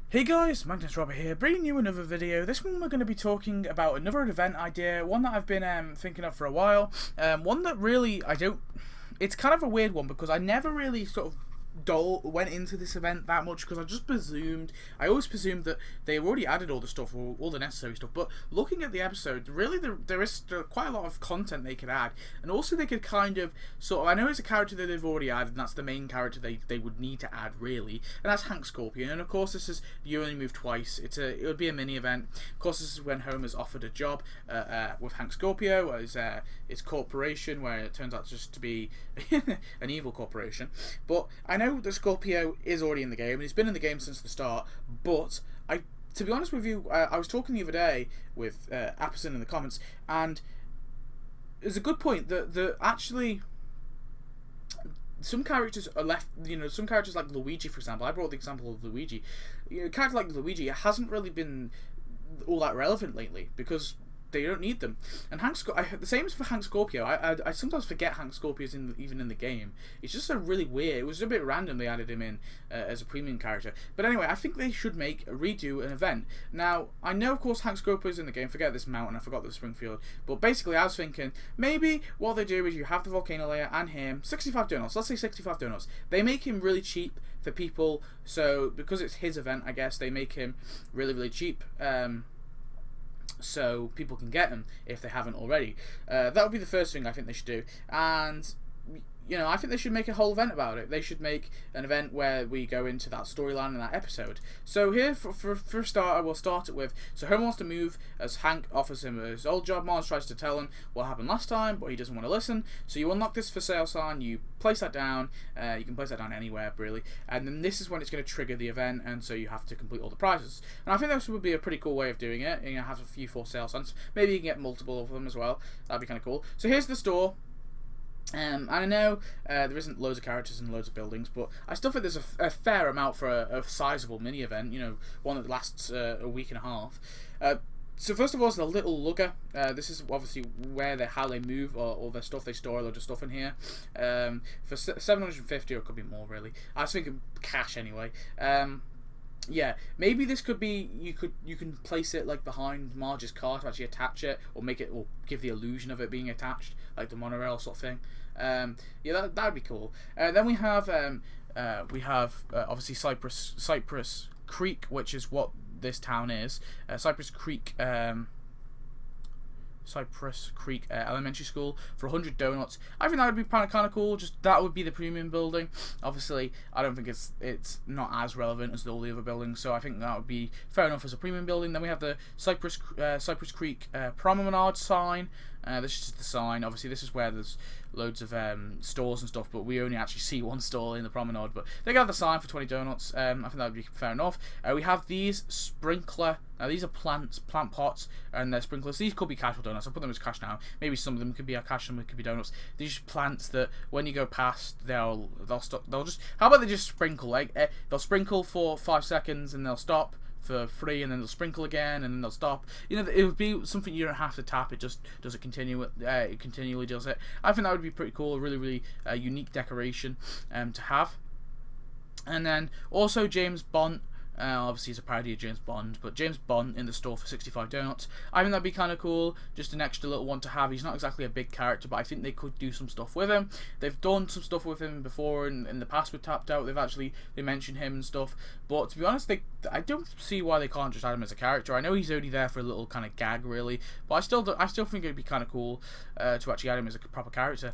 Hey guys, Magnus Robert here, bringing you another video. This one we're going to be talking about another event idea, one that I've been thinking of for a while, one that really it's kind of a weird one because I never really sort of went into this event that much because I always presumed that they already added all the stuff, all the necessary stuff, but looking at the episode, really there is quite a lot of content they could add, and also they could kind of, I know it's a character that they've already added, and that's the main character they would need to add, really, and that's Hank Scorpion, and of course this is You Only Move Twice, it would be a mini event. Of course this is when Homer's offered a job with Hank Scorpio, his corporation, where it turns out just to be an evil corporation, but I know that Scorpio is already in the game, and he's been in the game since the start, but to be honest with you, I was talking the other day with Apperson in the comments, and there's a good point that actually some characters are left, some characters like Luigi, for example. I brought the example of Luigi. A character like Luigi hasn't really been all that relevant lately because they don't need them. And the same as for Hank Scorpio. I sometimes forget Hank Scorpio's even in the game. It's just really weird. It was a bit random they added him in as a premium character. But anyway, I think they should redo an event. Now, I know of course Hank Scorpio's in the game. Forget this mountain. I forgot the Springfield. But basically, I was thinking maybe what they do is you have the volcano layer and him. 65 donuts. Let's say 65 donuts. They make him really cheap for people. So because it's his event, I guess they make him really, really cheap. So people can get them if they haven't already. That would be the first thing I think they should do. And I think they should make a whole event about it. They should make an event where we go into that storyline in that episode. So here, for a start, I will start it with, so Homer wants to move as Hank offers him his old job. Marge tries to tell him what happened last time, but he doesn't want to listen. So you unlock this for sale sign, you place that down. You can place that down anywhere, really. And then this is when it's going to trigger the event, and so you have to complete all the prizes. And I think this would be a pretty cool way of doing it. Have a few for sale signs. Maybe you can get multiple of them as well. That'd be kind of cool. So here's the store. And I know there isn't loads of characters and loads of buildings, but I still think there's a fair amount for a sizable mini event, one that lasts a week and a half. So first of all is the little lugger. This is obviously how they move, or their stuff. They store a load of stuff in here for 750, or it could be more, really. I was thinking cash anyway. Yeah, maybe this could be, you can place it like behind Marge's car to actually attach it, or give the illusion of it being attached, like the monorail sort of thing. Yeah, that'd be cool. Then we have obviously Cypress Creek, which is what this town is. Cypress Creek Elementary School for 100 donuts. I think that would be kind of cool. Just that would be the premium building. Obviously, I don't think it's not as relevant as all the other buildings, so I think that would be fair enough as a premium building. Then we have the Cypress Creek Promenade sign. This is just the sign. Obviously, this is where there's loads of stores and stuff, but we only actually see one store in the promenade. But they got the sign for 20 donuts. I think that would be fair enough. We have these sprinkler. Now these are plant pots, and they're sprinklers. These could be casual donuts. I'll put them as cash now. Maybe some of them could be cash, some could be donuts. These are plants that when you go past, they'll stop. They'll just. How about they just sprinkle? They'll sprinkle for 5 seconds and they'll stop for free, and then they'll sprinkle again, and then they'll stop. It would be something you don't have to tap. It just does it continually. It continually does it. I think that would be pretty cool. A really, really unique decoration to have. And then also James Bond. Obviously, it's a parody of James Bond, but James Bond in the store for 65 donuts. I think that'd be kind of cool, just an extra little one to have. He's not exactly a big character, but I think they could do some stuff with him. They've done some stuff with him before in the past with Tapped Out. They mentioned him and stuff, but to be honest, I don't see why they can't just add him as a character. I know he's only there for a little kind of gag, really, but I still think it'd be kind of cool to actually add him as a proper character.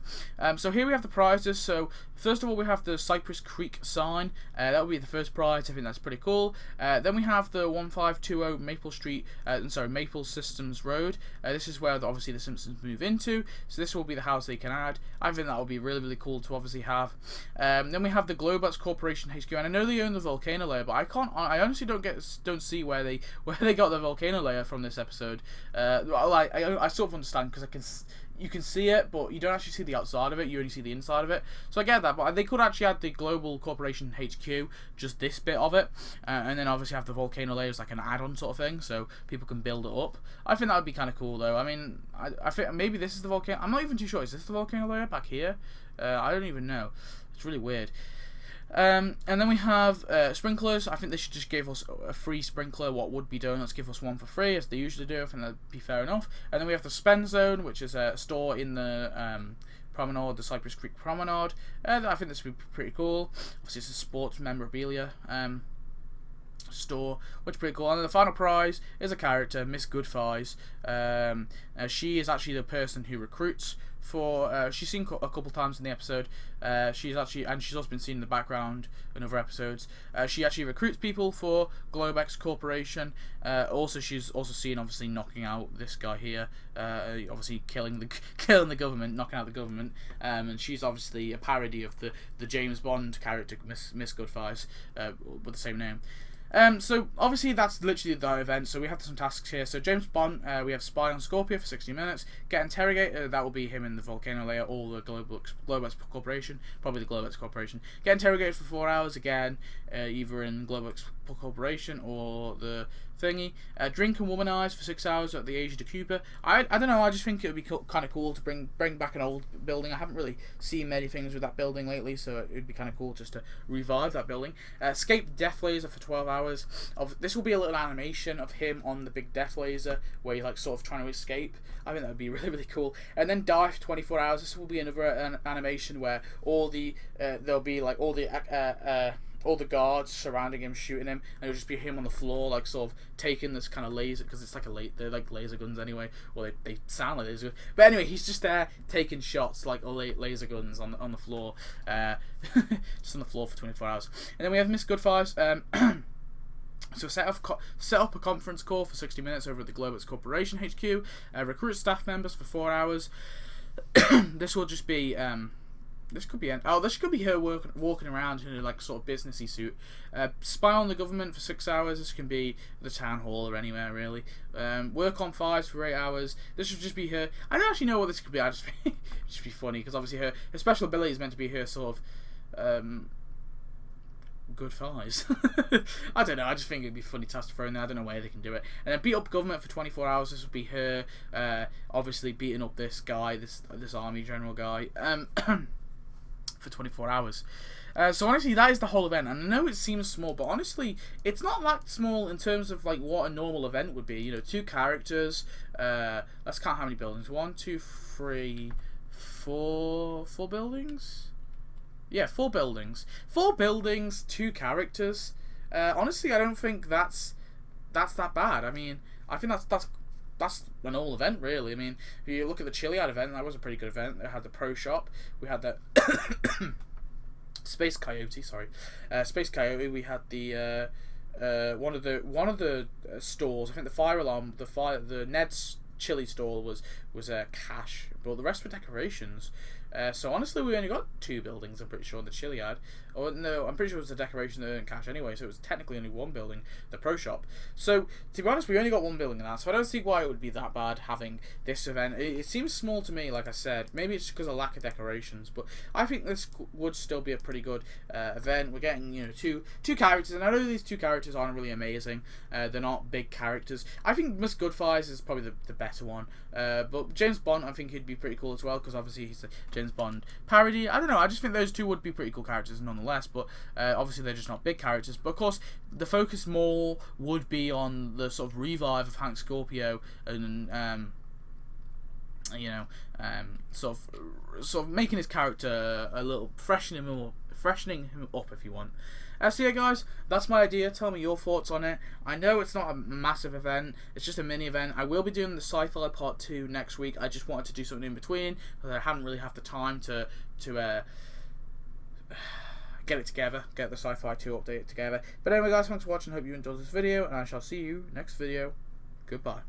So here we have the prizes. So first of all, we have the Cypress Creek sign. That would be the first prize. I think that's pretty cool. Then we have the 1520 Maple Systems Road. This is where obviously the Simpsons move into. So this will be the house they can add. I think that would be really, really cool to obviously have. Then we have the Globots Corporation HQ, and I know they own the volcano layer, but I honestly don't see where they got the volcano layer from this episode. I sort of understand because you can see it, but you don't actually see the outside of it. You only see the inside of it. So I get that, but they could actually add the Global Corporation HQ, just this bit of it, and then obviously have the volcano layers like an add-on sort of thing, so people can build it up. I think that would be kind of cool, though. I mean, I think maybe this is the volcano. I'm not even too sure. Is this the volcano layer back here? I don't even know. It's really weird. And then we have sprinklers. I think they should just give us a free sprinkler. What would be donuts? Give us one for free, as they usually do. I think that'd be fair enough. And then we have the spend zone, which is a store in the promenade, the Cypress Creek promenade. I think this would be pretty cool. Obviously, it's a sports memorabilia store, which is pretty cool. And then the final prize is a character, Miss Goodfies. She is actually the person who recruits for. She's seen a couple times in the episode. She's also been seen in the background in other episodes. She actually recruits people for Globex Corporation. Also, she's also seen obviously knocking out this guy here. Obviously killing the government, knocking out the government. And she's obviously a parody of the James Bond character Miss Goodfies with the same name. So obviously that's literally the event. So we have some tasks here. So James Bond, we have spy on Scorpio for 60 minutes. Get interrogated. That will be him in the volcano layer, or the Globex Corporation, probably the Globex Corporation. Get interrogated for 4 hours again, either in Globex Corporation or the thingy. Drink and womanize for 6 hours at the Asia de Cuba. I don't know. I just think it would be kind of cool to bring back an old building. I haven't really seen many things with that building lately, so it would be kind of cool just to revive that building. Escape the death laser for 12 hours. This will be a little animation of him on the big death laser where he's like sort of trying to escape. I think that would be really, really cool. And then die for 24 hours. This will be another animation where all the there'll be like all the guards surrounding him, shooting him, and it'll just be him on the floor, like sort of taking this kind of laser, because it's like they're like laser guns anyway, or they sound like laser guns. But anyway, he's just there taking shots like laser guns on the floor, just on the floor for 24 hours. And then we have Miss Goodfies. So set up a conference call for 60 minutes over at the Globex Corporation HQ. Recruit staff members for 4 hours. This will just be this could be her walking around in a like sort of businessy suit. Spy on the government for 6 hours. This can be the town hall or anywhere really. Work on fires for 8 hours. This should just be her. I don't actually know what this could be. I just think it should be funny because obviously her special ability is meant to be her sort of good thighs. I don't know. I just think it'd be funny task to throw in there. I don't know where they can do it. And then beat up government for 24 hours. This would be her, obviously beating up this guy, this army general guy, for 24 hours. So honestly, that is the whole event. And I know it seems small, but honestly, it's not that small in terms of like what a normal event would be. You know, 2 characters. Let's count how many buildings. 1, 2, 3, 4 buildings. Yeah, 4 buildings. 4 buildings, 2 characters. Honestly, I don't think that's that bad. I mean, I think that's an all event, really. I mean, if you look at the Chiliad event, that was a pretty good event. It had the Pro Shop. We had the Space Coyote. Sorry, Space Coyote. We had the one of the stores. I think the fire alarm, the Ned's chili stall was cash, but the rest were decorations. So honestly, we only got 2 buildings, I'm pretty sure, in the Chiliad. Oh no, I'm pretty sure it was a decoration that earned cash anyway, so it was technically only 1 building, the Pro Shop. So, to be honest, we only got 1 building in that, so I don't see why it would be that bad having this event. It seems small to me, like I said. Maybe it's because of lack of decorations, but I think this would still be a pretty good event. We're getting, you know, two characters, and I know these 2 characters aren't really amazing. They're not big characters. I think Miss Goodfies is probably the better one. But James Bond, I think he'd be pretty cool as well, because obviously he's a James Bond parody. I don't know, I just think those 2 would be pretty cool characters nonetheless, but obviously they're just not big characters. But of course, the focus more would be on the sort of revive of Hank Scorpio and sort of making his character a little freshening him up, if you want. So yeah, guys, that's my idea. Tell me your thoughts on it. I know it's not a massive event. It's just a mini event. I will be doing the Sci-Fi Part 2 next week. I just wanted to do something in between because I haven't really had the time to get it together, get the Sci-Fi 2 update together. But anyway, guys, thanks for watching. Hope you enjoyed this video, and I shall see you next video. Goodbye.